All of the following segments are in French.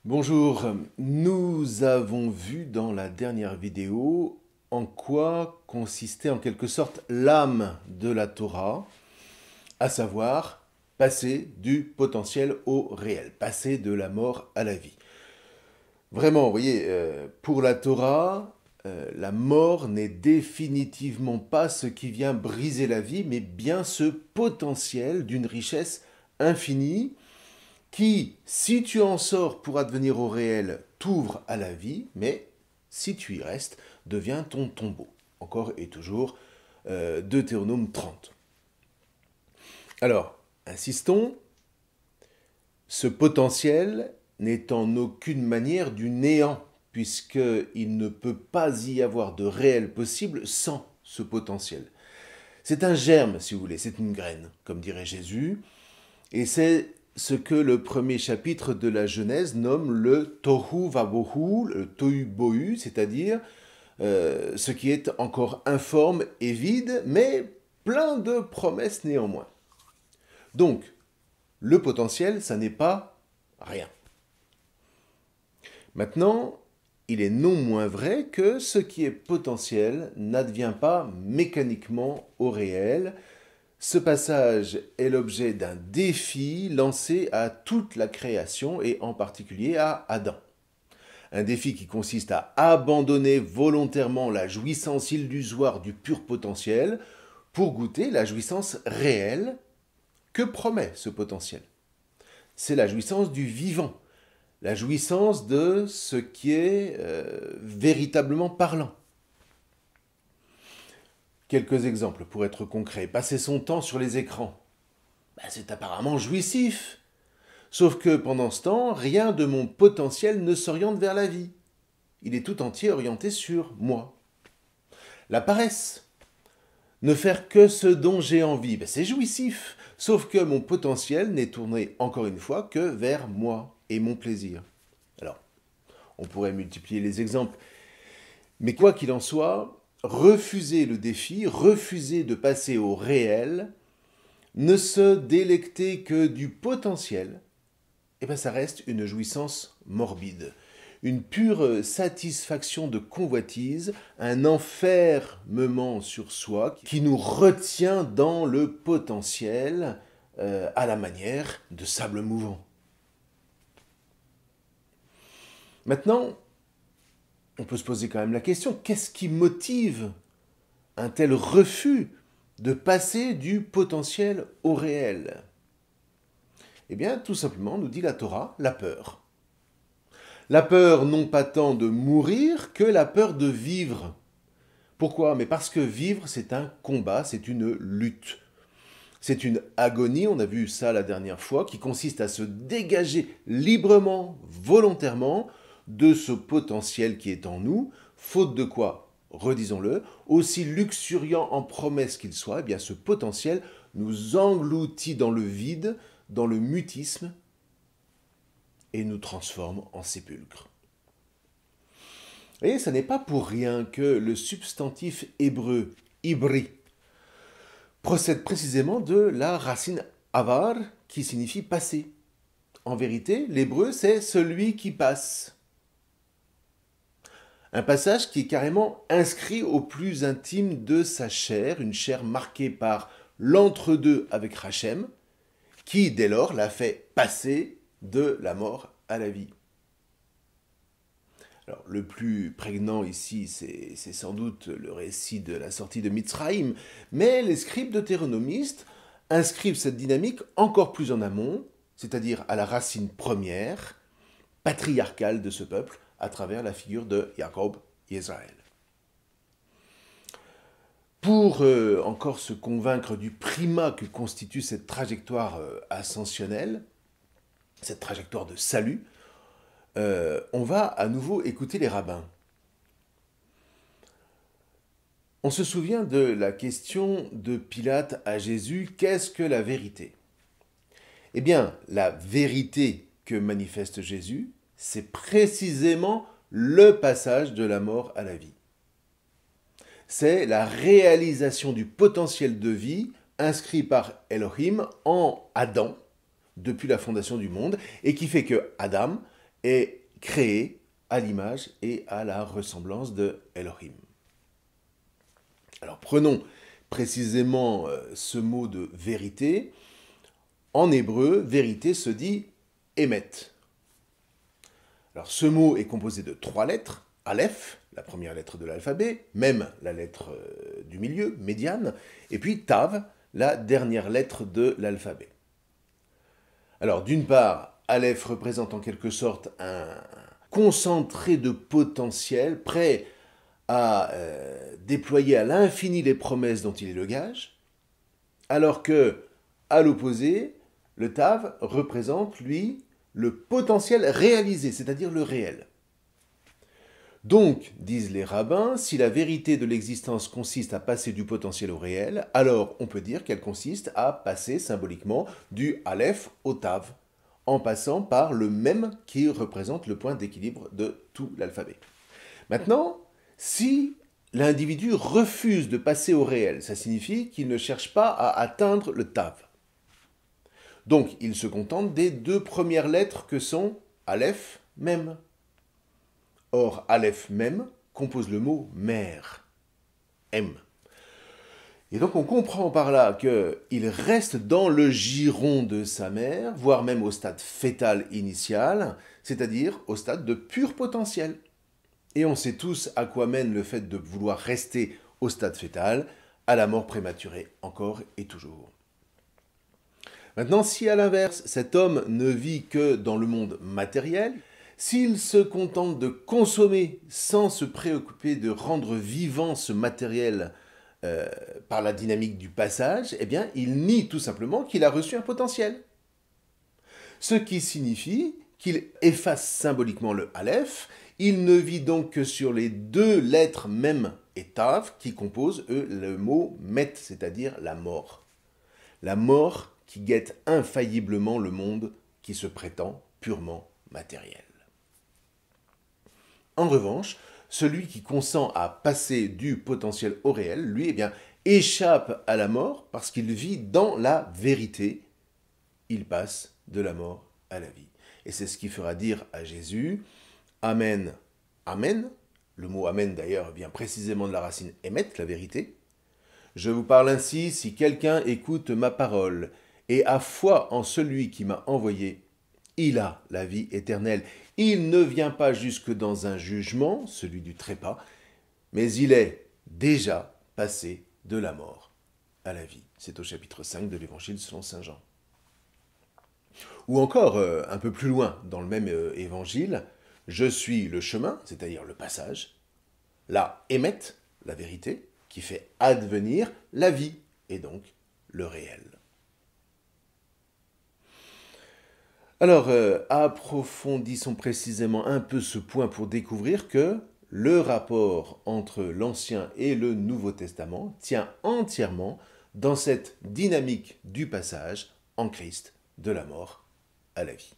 Bonjour, nous avons vu dans la dernière vidéo en quoi consistait en quelque sorte l'âme de la Torah, à savoir passer du potentiel au réel, passer de la mort à la vie. Vraiment, vous voyez, pour la Torah, la mort n'est définitivement pas ce qui vient briser la vie, mais bien ce potentiel d'une richesse infinie qui, si tu en sors pour advenir au réel, t'ouvre à la vie, mais si tu y restes, devient ton tombeau. Encore et toujours, Deutéronome 30. Alors, insistons, ce potentiel n'est en aucune manière du néant, puisqu'il ne peut pas y avoir de réel possible sans ce potentiel. C'est un germe, si vous voulez, c'est une graine, comme dirait Jésus, et c'est ce que le premier chapitre de la Genèse nomme le tohu vabohu, le tohu bohu, c'est-à-dire ce qui est encore informe et vide, mais plein de promesses néanmoins. Donc, le potentiel, ça n'est pas rien. Maintenant, il est non moins vrai que ce qui est potentiel n'advient pas mécaniquement au réel. Ce passage est l'objet d'un défi lancé à toute la création et en particulier à Adam. Un défi qui consiste à abandonner volontairement la jouissance illusoire du pur potentiel pour goûter la jouissance réelle que promet ce potentiel. C'est la jouissance du vivant, la jouissance de ce qui est véritablement parlant. Quelques exemples pour être concret. Passer son temps sur les écrans, c'est apparemment jouissif. Sauf que pendant ce temps, rien de mon potentiel ne s'oriente vers la vie. Il est tout entier orienté sur moi. La paresse, ne faire que ce dont j'ai envie, c'est jouissif. Sauf que mon potentiel n'est tourné encore une fois que vers moi et mon plaisir. Alors, on pourrait multiplier les exemples. Mais quoi qu'il en soit, refuser le défi, refuser de passer au réel, ne se délecter que du potentiel, ça reste une jouissance morbide, une pure satisfaction de convoitise, un enfermement sur soi qui nous retient dans le potentiel à la manière de sable mouvant. Maintenant, on peut se poser quand même la question, qu'est-ce qui motive un tel refus de passer du potentiel au réel? Eh bien, tout simplement, nous dit la Torah, la peur. La peur non pas tant de mourir que la peur de vivre. Pourquoi? Mais parce que vivre, c'est un combat, c'est une lutte. C'est une agonie, on a vu ça la dernière fois, qui consiste à se dégager librement, volontairement, de ce potentiel qui est en nous, faute de quoi, redisons-le, aussi luxuriant en promesses qu'il soit, ce potentiel nous engloutit dans le vide, dans le mutisme, et nous transforme en sépulcre. Et ce n'est pas pour rien que le substantif hébreu ibri procède précisément de la racine avar qui signifie passer. En vérité, l'hébreu c'est celui qui passe. Un passage qui est carrément inscrit au plus intime de sa chair, une chair marquée par l'entre-deux avec Hachem, qui dès lors l'a fait passer de la mort à la vie. Alors, le plus prégnant ici, c'est sans doute le récit de la sortie de Mitzraïm, mais les scribes deutéronomistes inscrivent cette dynamique encore plus en amont, c'est-à-dire à la racine première, patriarcale de ce peuple, à travers la figure de Jacob et Israël. Pour encore se convaincre du primat que constitue cette trajectoire ascensionnelle, cette trajectoire de salut, on va à nouveau écouter les rabbins. On se souvient de la question de Pilate à Jésus, qu'est-ce que la vérité? Eh bien, la vérité que manifeste Jésus, c'est précisément le passage de la mort à la vie. C'est la réalisation du potentiel de vie inscrit par Elohim en Adam depuis la fondation du monde et qui fait que Adam est créé à l'image et à la ressemblance de Elohim. Alors prenons précisément ce mot de vérité. En hébreu, vérité se dit émet. Alors ce mot est composé de 3 lettres, Aleph, la première lettre de l'alphabet, même la lettre du milieu, médiane, et puis Tav, la dernière lettre de l'alphabet. Alors d'une part, Aleph représente en quelque sorte un concentré de potentiel, prêt à déployer à l'infini les promesses dont il est le gage, alors que, à l'opposé, le Tav représente, lui, le potentiel réalisé, c'est-à-dire le réel. Donc, disent les rabbins, si la vérité de l'existence consiste à passer du potentiel au réel, alors on peut dire qu'elle consiste à passer symboliquement du Aleph au Tav, en passant par le même qui représente le point d'équilibre de tout l'alphabet. Maintenant, si l'individu refuse de passer au réel, ça signifie qu'il ne cherche pas à atteindre le Tav. Donc, il se contente des 2 premières lettres que sont Aleph, Mem. Or, Aleph, Mem compose le mot mère, M. Et donc, on comprend par là qu'il reste dans le giron de sa mère, voire même au stade fœtal initial, c'est-à-dire au stade de pur potentiel. Et on sait tous à quoi mène le fait de vouloir rester au stade fœtal, à la mort prématurée, encore et toujours. Maintenant, si à l'inverse, cet homme ne vit que dans le monde matériel, s'il se contente de consommer sans se préoccuper de rendre vivant ce matériel par la dynamique du passage, eh bien, il nie tout simplement qu'il a reçu un potentiel. Ce qui signifie qu'il efface symboliquement le Aleph, il ne vit donc que sur les 2 lettres Mem et Tav qui composent, eux, le mot Met, c'est-à-dire la mort. La mort qui guette infailliblement le monde qui se prétend purement matériel. En revanche, celui qui consent à passer du potentiel au réel, lui, eh bien, échappe à la mort parce qu'il vit dans la vérité. Il passe de la mort à la vie. Et c'est ce qui fera dire à Jésus, Amen, Amen. Le mot Amen d'ailleurs vient précisément de la racine émet, la vérité. Je vous parle ainsi si quelqu'un écoute ma parole et a foi en celui qui m'a envoyé, il a la vie éternelle. Il ne vient pas jusque dans un jugement, celui du trépas, mais il est déjà passé de la mort à la vie. C'est au chapitre 5 de l'Évangile selon saint Jean. Ou encore, un peu plus loin, dans le même évangile, je suis le chemin, c'est-à-dire le passage, la émet, la vérité, qui fait advenir la vie, et donc le réel. Alors, approfondissons précisément un peu ce point pour découvrir que le rapport entre l'Ancien et le Nouveau Testament tient entièrement dans cette dynamique du passage en Christ de la mort à la vie.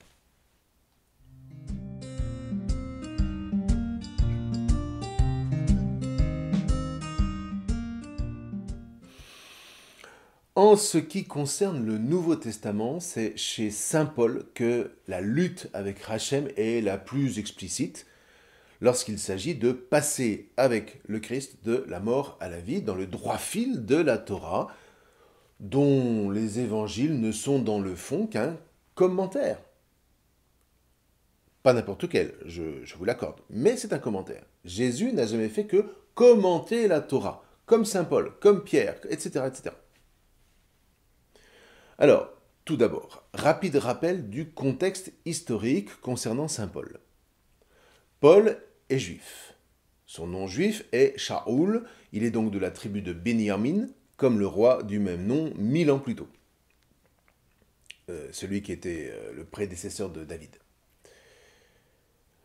En ce qui concerne le Nouveau Testament, c'est chez saint Paul que la lutte avec Hachem est la plus explicite lorsqu'il s'agit de passer avec le Christ de la mort à la vie dans le droit fil de la Torah, dont les évangiles ne sont dans le fond qu'un commentaire. Pas n'importe quel, je vous l'accorde, mais c'est un commentaire. Jésus n'a jamais fait que commenter la Torah, comme saint Paul, comme Pierre, etc., etc. Alors, tout d'abord, rapide rappel du contexte historique concernant saint Paul. Paul est juif. Son nom juif est Shaoul, il est donc de la tribu de Benyamin, comme le roi du même nom 1000 ans plus tôt. Celui qui était le prédécesseur de David.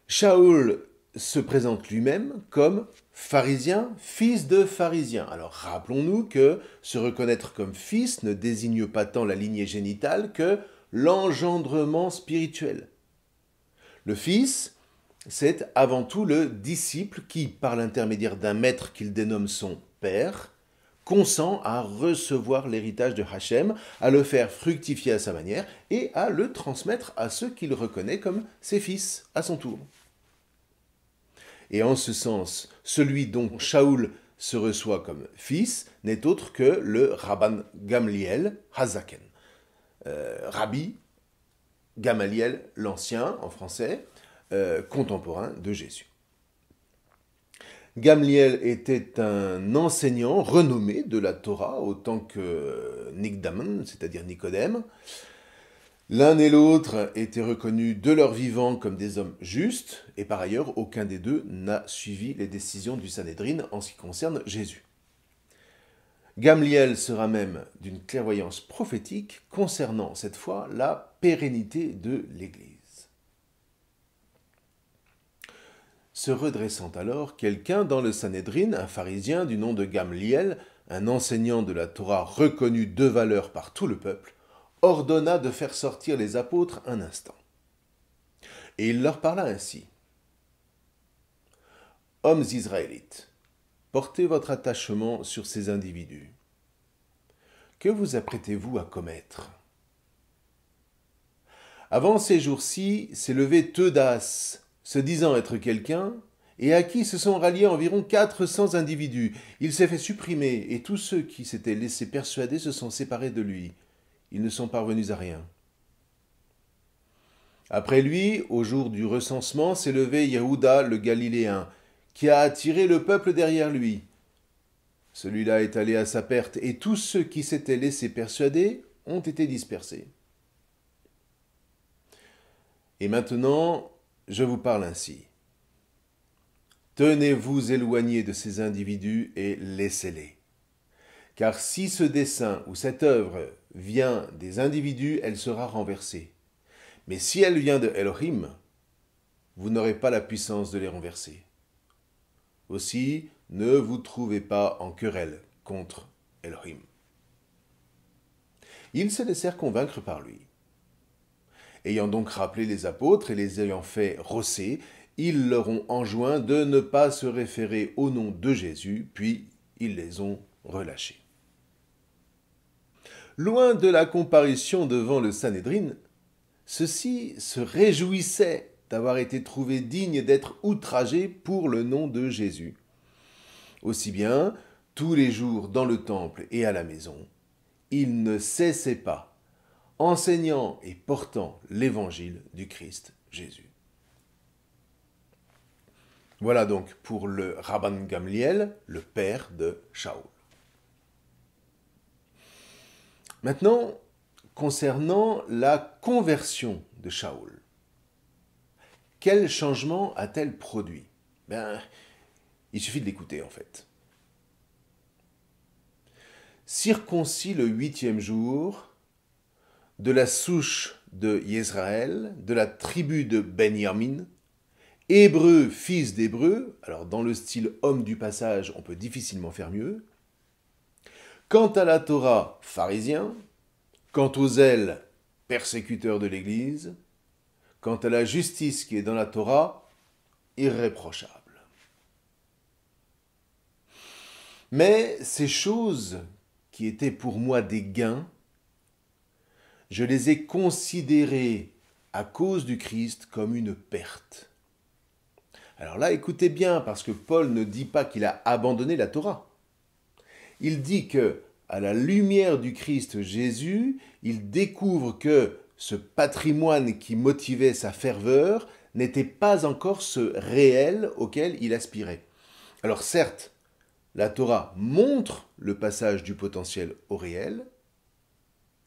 Shaoul se présente lui-même comme pharisien, fils de pharisien. Alors rappelons-nous que se reconnaître comme fils ne désigne pas tant la lignée génitale que l'engendrement spirituel. Le fils, c'est avant tout le disciple qui, par l'intermédiaire d'un maître qu'il dénomme son père, consent à recevoir l'héritage de Hachem, à le faire fructifier à sa manière et à le transmettre à ceux qu'il reconnaît comme ses fils à son tour. Et en ce sens, celui dont Shaoul se reçoit comme fils n'est autre que le Rabban Gamliel Hazaken. Rabbi Gamaliel l'Ancien, en français, contemporain de Jésus. Gamliel était un enseignant renommé de la Torah, autant que Nikdaman, c'est-à-dire Nicodème. L'un et l'autre étaient reconnus de leur vivant comme des hommes justes, et par ailleurs, aucun des deux n'a suivi les décisions du Sanhédrin en ce qui concerne Jésus. Gamliel sera même d'une clairvoyance prophétique concernant cette fois la pérennité de l'Église. Se redressant alors, quelqu'un dans le Sanhédrin, un pharisien du nom de Gamliel, un enseignant de la Torah reconnu de valeur par tout le peuple, ordonna de faire sortir les apôtres un instant. Et il leur parla ainsi. « Hommes israélites, portez votre attachement sur ces individus. Que vous apprêtez-vous à commettre ? Avant ces jours-ci, s'est levé Teudas, se disant être quelqu'un, et à qui se sont ralliés environ 400 individus. Il s'est fait supprimer, et tous ceux qui s'étaient laissés persuader se sont séparés de lui. Ils ne sont parvenus à rien. Après lui, au jour du recensement, s'est levé Yehuda le Galiléen, qui a attiré le peuple derrière lui. Celui-là est allé à sa perte, et tous ceux qui s'étaient laissés persuader ont été dispersés. Et maintenant, je vous parle ainsi. Tenez-vous éloignés de ces individus et laissez-les. Car si ce dessein ou cette œuvre vient des individus, elle sera renversée. Mais si elle vient de Elohim, vous n'aurez pas la puissance de les renverser. Aussi, ne vous trouvez pas en querelle contre Elohim. Ils se laissèrent convaincre par lui. Ayant donc rappelé les apôtres et les ayant fait rosser, ils leur ont enjoint de ne pas se référer au nom de Jésus, puis ils les ont relâchés. Loin de la comparution devant le Sanhédrin, ceux-ci se réjouissaient d'avoir été trouvés dignes d'être outragés pour le nom de Jésus. Aussi bien, tous les jours dans le temple et à la maison, ils ne cessaient pas enseignant et portant l'évangile du Christ Jésus. Voilà donc pour le Rabban Gamliel, le père de Shaoul. Maintenant, concernant la conversion de Shaoul, quel changement a-t-elle produit ? Il suffit de l'écouter en fait. Circoncis le 8e jour, de la souche de Yisraël, de la tribu de Benyamin, Hébreu, fils d'Hébreu, alors dans le style homme du passage, on peut difficilement faire mieux. Quant à la Torah, pharisien. Quant aux zèles, persécuteur de l'Église. Quant à la justice qui est dans la Torah, irréprochable. Mais ces choses qui étaient pour moi des gains, je les ai considérées à cause du Christ comme une perte. Alors là, écoutez bien, parce que Paul ne dit pas qu'il a abandonné la Torah. Il dit que, à la lumière du Christ Jésus, il découvre que ce patrimoine qui motivait sa ferveur n'était pas encore ce réel auquel il aspirait. Alors certes, la Torah montre le passage du potentiel au réel,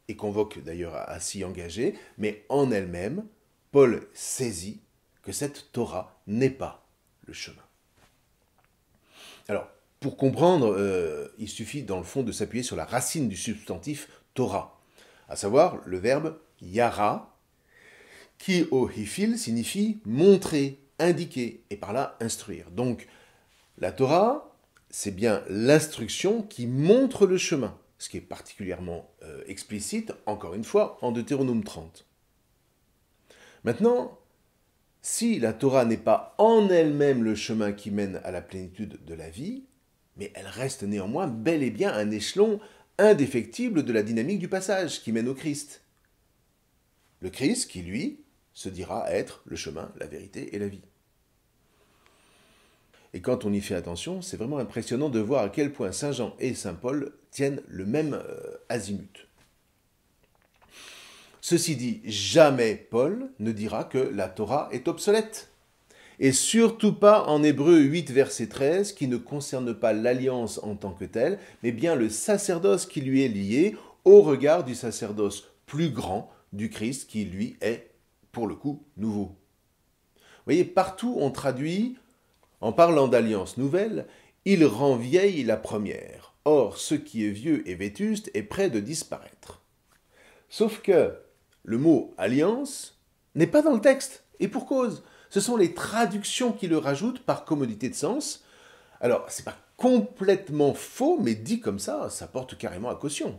et convoque d'ailleurs à s'y engager, mais en elle-même, Paul saisit que cette Torah n'est pas le chemin. Alors, pour comprendre, il suffit dans le fond de s'appuyer sur la racine du substantif Torah, à savoir le verbe yara, qui au hifil signifie montrer, indiquer, et par là instruire. Donc, la Torah, c'est bien l'instruction qui montre le chemin, ce qui est particulièrement explicite, encore une fois, en Deutéronome 30. Maintenant, si la Torah n'est pas en elle-même le chemin qui mène à la plénitude de la vie, mais elle reste néanmoins bel et bien un échelon indéfectible de la dynamique du passage qui mène au Christ. Le Christ qui, lui, se dira être le chemin, la vérité et la vie. Et quand on y fait attention, c'est vraiment impressionnant de voir à quel point Saint Jean et Saint Paul tiennent le même azimut. Ceci dit, jamais Paul ne dira que la Torah est obsolète. Et surtout pas en Hébreux 8, verset 13, qui ne concerne pas l'alliance en tant que telle, mais bien le sacerdoce qui lui est lié au regard du sacerdoce plus grand du Christ qui, lui, est, pour le coup, nouveau. Vous voyez, partout on traduit, en parlant d'alliance nouvelle, il rend vieille la première. Or, ce qui est vieux et vétuste est près de disparaître. Sauf que le mot alliance n'est pas dans le texte, et pour cause. Ce sont les traductions qui le rajoutent par commodité de sens. Alors, c'est pas complètement faux, mais dit comme ça porte carrément à caution.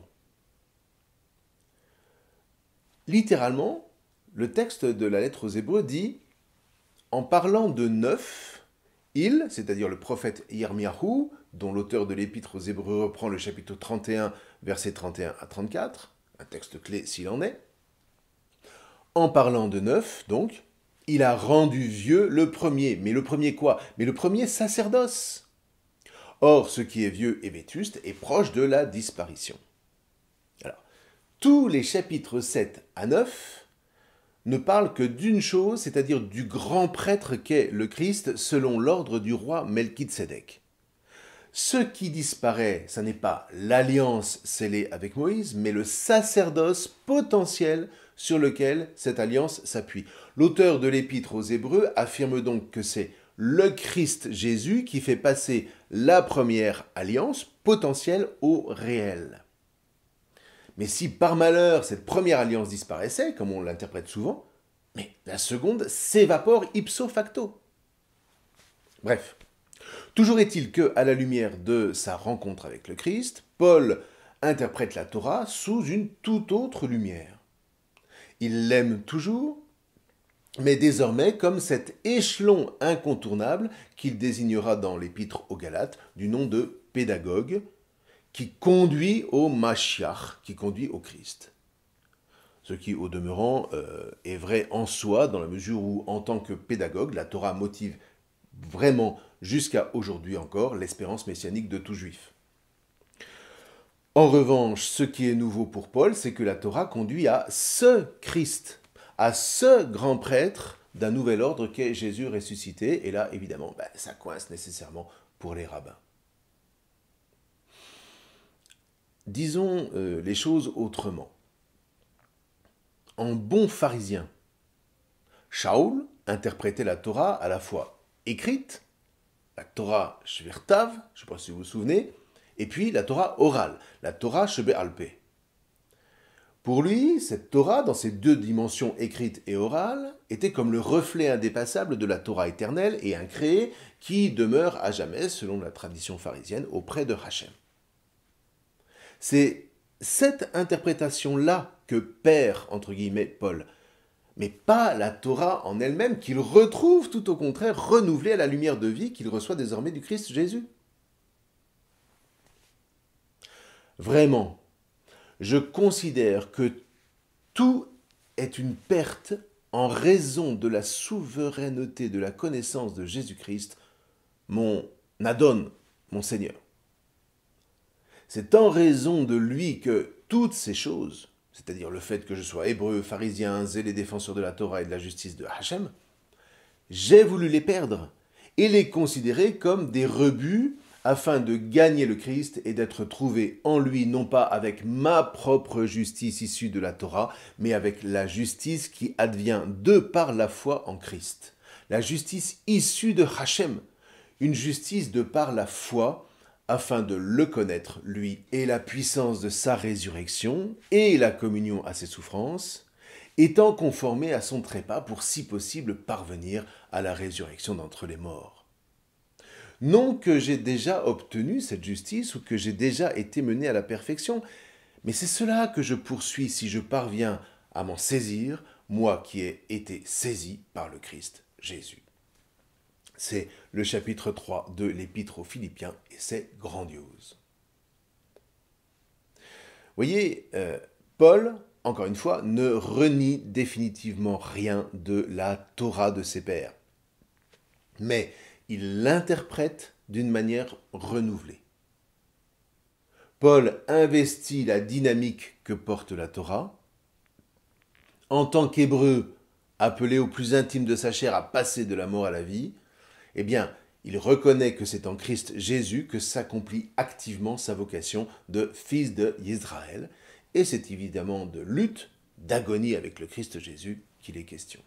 Littéralement, le texte de la lettre aux Hébreux dit « En parlant de neuf, il, c'est-à-dire le prophète Yirmiyahu, dont l'auteur de l'épître aux Hébreux reprend le chapitre 31, versets 31 à 34, un texte clé s'il en est, en parlant de neuf, donc, il a rendu vieux le premier. Mais le premier quoi? Mais le premier sacerdoce. Or, ce qui est vieux et vétuste est proche de la disparition. Alors, tous les chapitres 7 à 9 ne parlent que d'une chose, c'est-à-dire du grand prêtre qu'est le Christ selon l'ordre du roi Melchizedek. Ce qui disparaît, ce n'est pas l'alliance scellée avec Moïse, mais le sacerdoce potentiel sur lequel cette alliance s'appuie. L'auteur de l'épître aux Hébreux affirme donc que c'est le Christ Jésus qui fait passer la première alliance potentielle au réel. Mais si par malheur cette première alliance disparaissait, comme on l'interprète souvent, mais la seconde s'évapore ipso facto. Bref. Toujours est-il que, à la lumière de sa rencontre avec le Christ, Paul interprète la Torah sous une toute autre lumière. Il l'aime toujours, mais désormais comme cet échelon incontournable qu'il désignera dans l'épître aux Galates du nom de pédagogue, qui conduit au Mashiach, qui conduit au Christ. Ce qui, au demeurant, est vrai en soi, dans la mesure où, en tant que pédagogue, la Torah motive vraiment, jusqu'à aujourd'hui encore, l'espérance messianique de tout juif. En revanche, ce qui est nouveau pour Paul, c'est que la Torah conduit à ce Christ, à ce grand prêtre d'un nouvel ordre qu'est Jésus ressuscité. Et là, évidemment, ça coince nécessairement pour les rabbins. Disons les choses autrement. En bon pharisien, Shaoul interprétait la Torah à la fois écrite, la Torah Shvertav, je ne sais pas si vous vous souvenez, et puis la Torah orale, la Torah Shebe'alpeh. Pour lui, cette Torah, dans ses deux dimensions écrite et orale, était comme le reflet indépassable de la Torah éternelle et incréée qui demeure à jamais, selon la tradition pharisienne, auprès de Hachem. C'est cette interprétation-là que perd, entre guillemets, Paul, mais pas la Torah en elle-même qu'il retrouve tout au contraire renouvelée à la lumière de vie qu'il reçoit désormais du Christ Jésus. Vraiment, je considère que tout est une perte en raison de la souveraineté de la connaissance de Jésus-Christ, mon Adon, mon Seigneur. C'est en raison de lui que toutes ces choses, c'est-à-dire le fait que je sois hébreu, pharisien, zélé défenseur de la Torah et de la justice de Hachem, j'ai voulu les perdre et les considérer comme des rebuts afin de gagner le Christ et d'être trouvé en lui, non pas avec ma propre justice issue de la Torah, mais avec la justice qui advient de par la foi en Christ. La justice issue de Hachem, une justice de par la foi, afin de le connaître, lui, et la puissance de sa résurrection, et la communion à ses souffrances, étant conformé à son trépas pour, si possible, parvenir à la résurrection d'entre les morts. Non que j'ai déjà obtenu cette justice ou que j'ai déjà été mené à la perfection, mais c'est cela que je poursuis si je parviens à m'en saisir, moi qui ai été saisi par le Christ Jésus. C'est le chapitre 3 de l'Épître aux Philippiens et c'est grandiose. Vous voyez, Paul, encore une fois, ne renie définitivement rien de la Torah de ses pères, mais il l'interprète d'une manière renouvelée. Paul investit la dynamique que porte la Torah. En tant qu'Hébreu, appelé au plus intime de sa chair à passer de la mort à la vie, eh bien, il reconnaît que c'est en Christ Jésus que s'accomplit activement sa vocation de fils d'Israël, et c'est évidemment de lutte, d'agonie avec le Christ Jésus qu'il est question.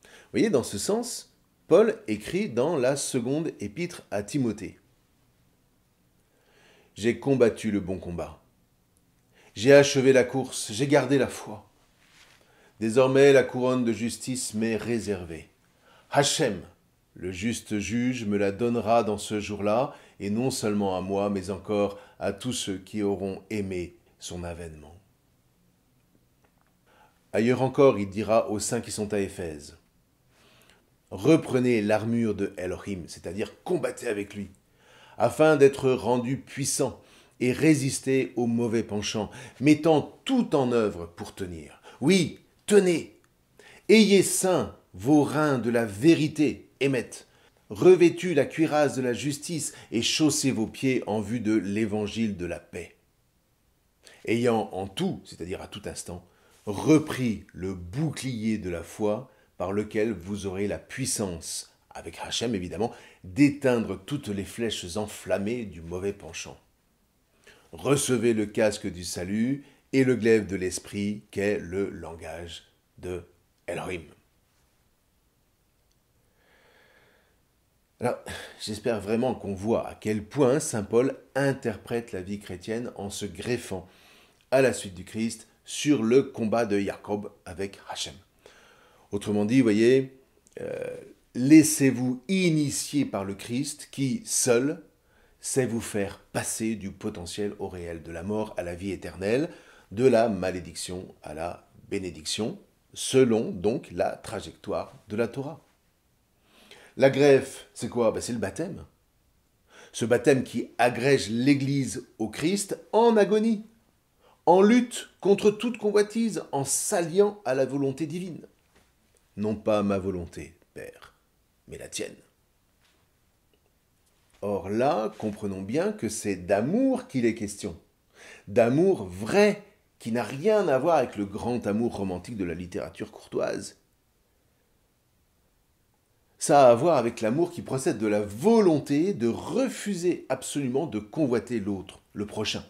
Vous voyez, dans ce sens, Paul écrit dans la seconde épître à Timothée. « J'ai combattu le bon combat. J'ai achevé la course, j'ai gardé la foi. Désormais, la couronne de justice m'est réservée. Hachem, le juste juge, me la donnera dans ce jour-là, et non seulement à moi, mais encore à tous ceux qui auront aimé son avènement. » Ailleurs encore, il dira aux saints qui sont à Éphèse, « Reprenez l'armure de Elohim, c'est-à-dire combattez avec lui, afin d'être rendus puissants et résister aux mauvais penchants, mettant tout en œuvre pour tenir. Oui, tenez, ayez saints vos reins de la vérité, émettent. Revêtez la cuirasse de la justice et chaussez vos pieds en vue de l'évangile de la paix. Ayant en tout, c'est-à-dire à tout instant, repris le bouclier de la foi par lequel vous aurez la puissance, avec Hachem évidemment, d'éteindre toutes les flèches enflammées du mauvais penchant. Recevez le casque du salut et le glaive de l'esprit qu'est le langage de Elohim. » Alors, j'espère vraiment qu'on voit à quel point saint Paul interprète la vie chrétienne en se greffant à la suite du Christ sur le combat de Jacob avec Hachem. Autrement dit, vous voyez, laissez-vous initier par le Christ qui, seul, sait vous faire passer du potentiel au réel, de la mort à la vie éternelle, de la malédiction à la bénédiction, selon donc la trajectoire de la Torah. La greffe, c'est quoi? C'est le baptême. Ce baptême qui agrège l'Église au Christ en agonie, en lutte contre toute convoitise, en s'alliant à la volonté divine. Non pas ma volonté, Père, mais la tienne. Or là, comprenons bien que c'est d'amour qu'il est question. D'amour vrai, qui n'a rien à voir avec le grand amour romantique de la littérature courtoise. Ça a à voir avec l'amour qui procède de la volonté de refuser absolument de convoiter l'autre, le prochain.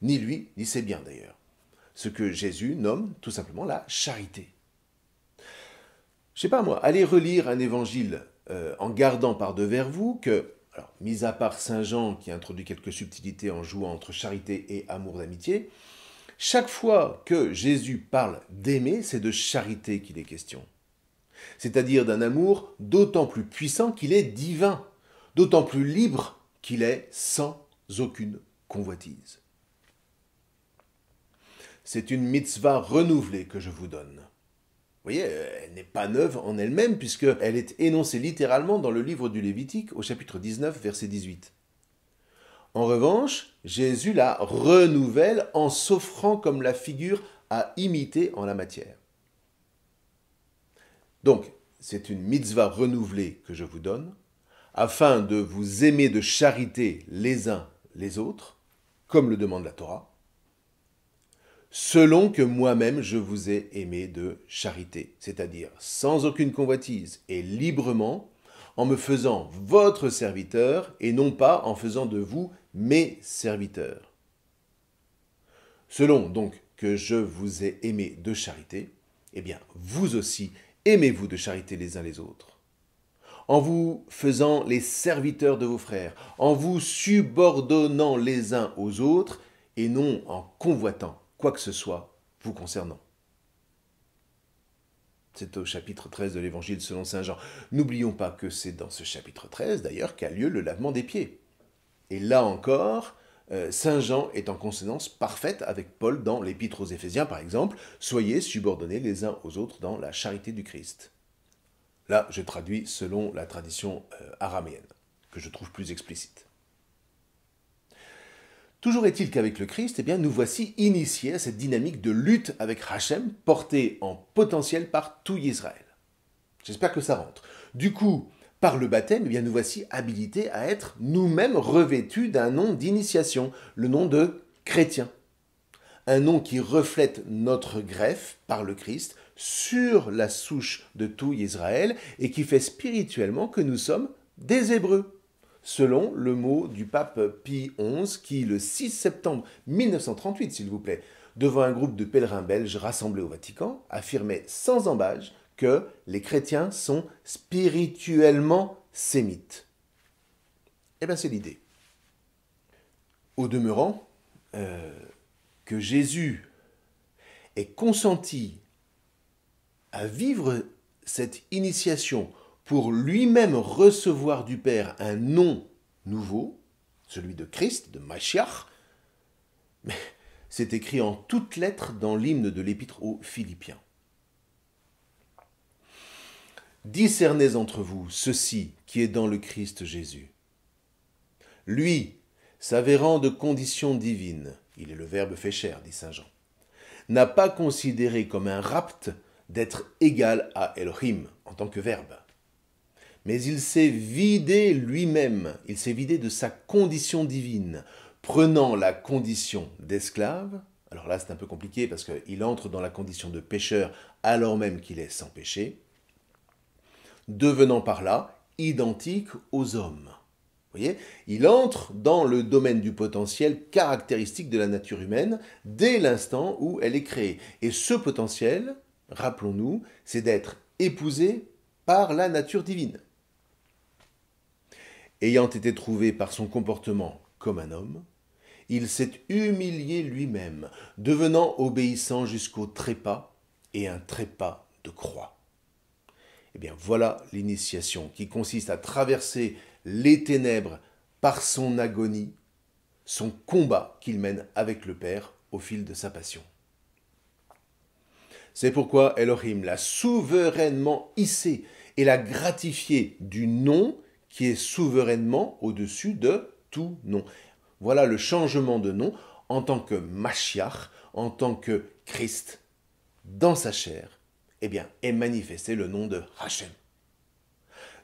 Ni lui, ni ses biens d'ailleurs. Ce que Jésus nomme tout simplement la charité. Je sais pas moi, allez relire un évangile en gardant par devers vous que, alors, mis à part Saint Jean qui introduit quelques subtilités en jouant entre charité et amour d'amitié, chaque fois que Jésus parle d'aimer, c'est de charité qu'il est question. C'est-à-dire d'un amour d'autant plus puissant qu'il est divin, d'autant plus libre qu'il est sans aucune convoitise. C'est une mitzvah renouvelée que je vous donne. Vous voyez, elle n'est pas neuve en elle-même puisqu'elle est énoncée littéralement dans le livre du Lévitique au chapitre 19, verset 18. En revanche, Jésus la renouvelle en s'offrant comme la figure à imiter en la matière. Donc, c'est une mitzvah renouvelée que je vous donne, afin de vous aimer de charité les uns les autres, comme le demande la Torah, selon que moi-même je vous ai aimé de charité, c'est-à-dire sans aucune convoitise et librement, en me faisant votre serviteur et non pas en faisant de vous mes serviteurs. Selon donc que je vous ai aimé de charité, eh bien vous aussi aimez-vous de charité les uns les autres, en vous faisant les serviteurs de vos frères, en vous subordonnant les uns aux autres et non en convoitant quoi que ce soit vous concernant. C'est au chapitre 13 de l'Évangile selon saint Jean. N'oublions pas que c'est dans ce chapitre 13 d'ailleurs qu'a lieu le lavement des pieds. Et là encore, saint Jean est en consonance parfaite avec Paul dans l'Épître aux Éphésiens par exemple. Soyez subordonnés les uns aux autres dans la charité du Christ. Là, je traduis selon la tradition araméenne, que je trouve plus explicite. Toujours est-il qu'avec le Christ, eh bien, nous voici initiés à cette dynamique de lutte avec Hachem, portée en potentiel par tout Israël. J'espère que ça rentre. Du coup, par le baptême, eh bien, nous voici habilités à être nous-mêmes revêtus d'un nom d'initiation, le nom de chrétien. Un nom qui reflète notre greffe par le Christ sur la souche de tout Israël et qui fait spirituellement que nous sommes des Hébreux, selon le mot du pape Pie XI qui, le 6 septembre 1938, s'il vous plaît, devant un groupe de pèlerins belges rassemblés au Vatican, affirmait sans embâche que les chrétiens sont spirituellement sémites. Eh bien, c'est l'idée. Au demeurant, que Jésus ait consenti à vivre cette initiation pour lui-même recevoir du Père un nom nouveau, celui de Christ, de Mashiach, mais c'est écrit en toutes lettres dans l'hymne de l'Épître aux Philippiens. Discernez entre vous ceci qui est dans le Christ Jésus. Lui, s'avérant de condition divine, il est le Verbe fait chair, dit saint Jean, n'a pas considéré comme un rapt d'être égal à Elohim en tant que Verbe. Mais il s'est vidé lui-même, il s'est vidé de sa condition divine, prenant la condition d'esclave. Alors là, c'est un peu compliqué parce qu'il entre dans la condition de pécheur alors même qu'il est sans péché, devenant par là identique aux hommes. Vous voyez, il entre dans le domaine du potentiel caractéristique de la nature humaine dès l'instant où elle est créée. Et ce potentiel, rappelons-nous, c'est d'être épousé par la nature divine. Ayant été trouvé par son comportement comme un homme, il s'est humilié lui-même, devenant obéissant jusqu'au trépas et un trépas de croix. Eh bien, voilà l'initiation qui consiste à traverser les ténèbres par son agonie, son combat qu'il mène avec le Père au fil de sa passion. C'est pourquoi Elohim l'a souverainement hissé et l'a gratifié du nom qui est souverainement au-dessus de tout nom. Voilà le changement de nom en tant que Mashiach, en tant que Christ, dans sa chair, eh bien, est manifesté le nom de Hachem.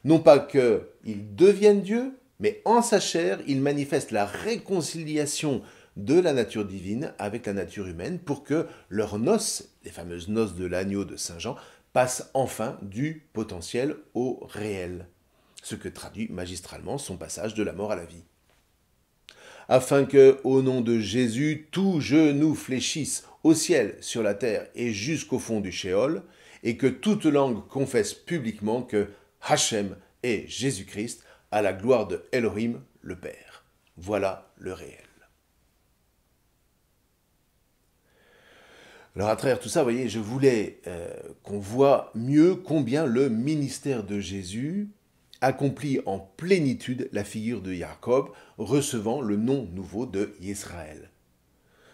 Non pas qu'il devienne Dieu, mais en sa chair, il manifeste la réconciliation de la nature divine avec la nature humaine pour que leurs noces, les fameuses noces de l'agneau de Saint Jean, passent enfin du potentiel au réel, ce que traduit magistralement son passage de la mort à la vie. Afin que, au nom de Jésus, tout genou fléchisse au ciel, sur la terre et jusqu'au fond du Sheol, et que toute langue confesse publiquement que Hachem est Jésus-Christ, à la gloire de Elohim, le Père. Voilà le réel. Alors à travers tout ça, vous voyez, je voulais qu'on voit mieux combien le ministère de Jésus accomplit en plénitude la figure de Jacob, recevant le nom nouveau de Israël.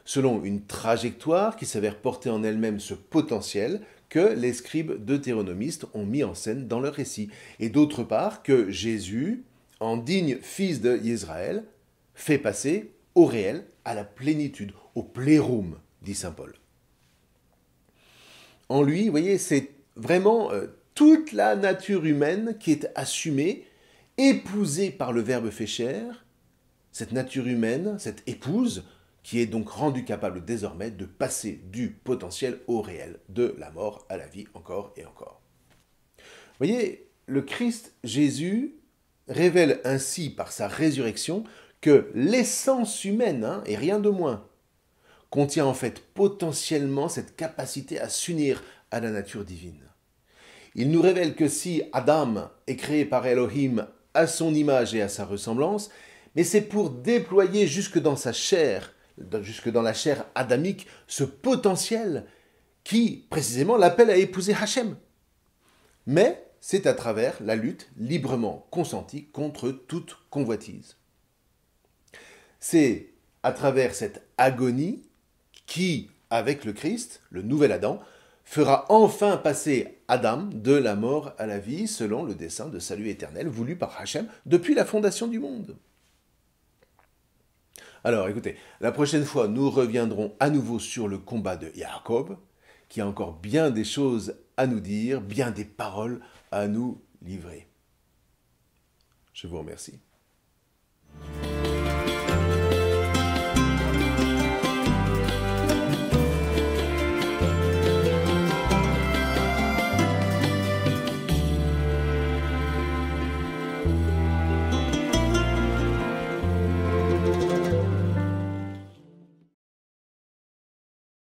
Selon une trajectoire qui s'avère porter en elle-même ce potentiel que les scribes deutéronomistes ont mis en scène dans leur récit, et d'autre part que Jésus, en digne fils d'Israël, fait passer au réel, à la plénitude, au plérum, dit saint Paul. En lui, vous voyez, c'est vraiment toute la nature humaine qui est assumée, épousée par le Verbe fait chair, cette nature humaine, cette épouse, qui est donc rendue capable désormais de passer du potentiel au réel, de la mort à la vie, encore et encore. Vous voyez, le Christ Jésus révèle ainsi par sa résurrection que l'essence humaine, et rien de moins, contient en fait potentiellement cette capacité à s'unir à la nature divine. Il nous révèle que si Adam est créé par Elohim à son image et à sa ressemblance, mais c'est pour déployer jusque dans sa chair, jusque dans la chair adamique, ce potentiel qui, précisément, l'appelle à épouser Hachem. Mais c'est à travers la lutte librement consentie contre toute convoitise. C'est à travers cette agonie qui, avec le Christ, le nouvel Adam, fera enfin passer Adam de la mort à la vie selon le dessein de salut éternel voulu par Hachem depuis la fondation du monde. Alors écoutez, la prochaine fois, nous reviendrons à nouveau sur le combat de Jacob, qui a encore bien des choses à nous dire, bien des paroles à nous livrer. Je vous remercie.